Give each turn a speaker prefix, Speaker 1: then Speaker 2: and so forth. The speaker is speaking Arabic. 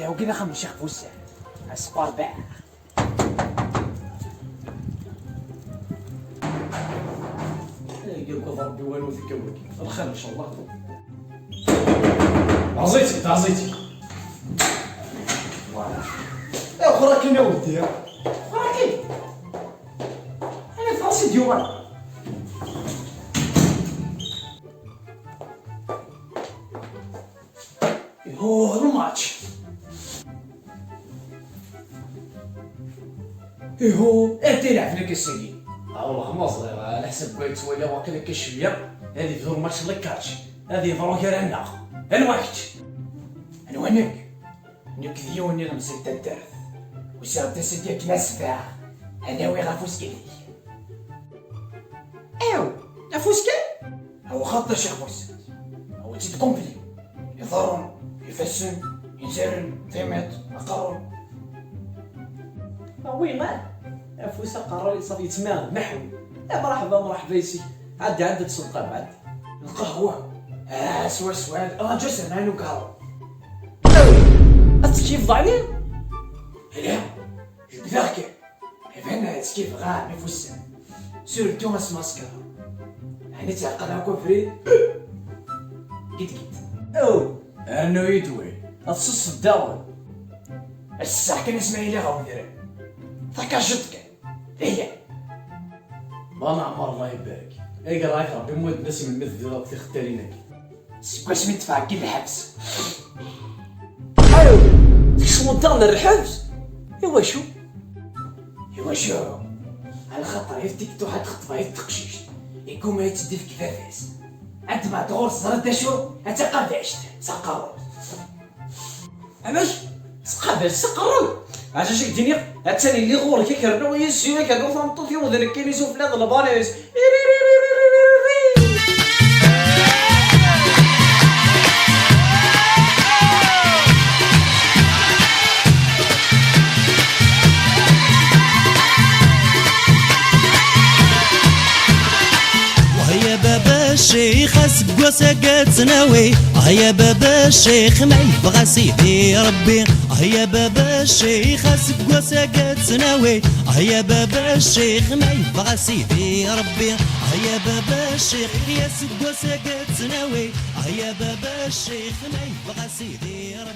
Speaker 1: لو كده خمس شيخ فوسة اسبار بقى.
Speaker 2: يقولك ربي والو ذكاوك الخير ان شاء الله. عزيتي عزيتي يا اخو راكي ولدي
Speaker 1: راكي انا في راسي ديوان. هو الماتش هو تلعب لك السيدي.
Speaker 2: والله ما صغير على حسب بغيت ولا واقيلا كي شويه. هذه في الماتش لكاتش هذه ضروري رانا الوقت
Speaker 1: انا ونك نك ديوني لمسد الدرث وسابت سيديك ناس فاع انا وي غافوس كلي ايو غافوس كل هو خاطر شيخ موسى هو تيت كومبلي يضرن يفسن ينزرن فيمت اقرن
Speaker 2: وين ما فوسا قرر يصافي يتماغ محوي. مرحبا مرحبا يسي عاد عندك صدقه بعد
Speaker 1: القهوة سؤال جسر نانو قهوة
Speaker 2: كيف ضعني؟
Speaker 1: لا ذاك فانا كيف غا نفوس سور توماس ماسكا يعني تعقل هاكو فريد قد
Speaker 2: او انو يدوي اتصص الداون
Speaker 1: الساعة كان اسماعيل غاودر ذاك جدك هي
Speaker 2: ما نعمر الله يبارك. اي رايك ربي مود ناس من مثل ذوك في ختارينك
Speaker 1: واش مدفع كي الحبس
Speaker 2: ايوا ديك شنو دارنا الحبس ايوا شو
Speaker 1: على خاطر يفتك واحد خطبه يتقشيش يقوم يتدي في كفافيس انت ما تغور صرت شو انت قاعد عشت سقر
Speaker 2: علاش سقابل سقرو علاش الدنيا الثاني اللي غور كيكرنا ويسيو كانوا فهمتو في ودنك كاين يشوف لهاد البانيس.
Speaker 3: وهيا بابا الشيخ اسق وسقت سناوي. هيا بابا الشيخ ما يبغى سيدي ربي. هيا بابا الشيخ اسق وسقت سناوي. هيا بابا الشيخ ما يبغى سيدي ربي. هيا بابا الشيخ يسق وسقت سناوي. هيا بابا الشيخ ما يبغى سيدي ربي.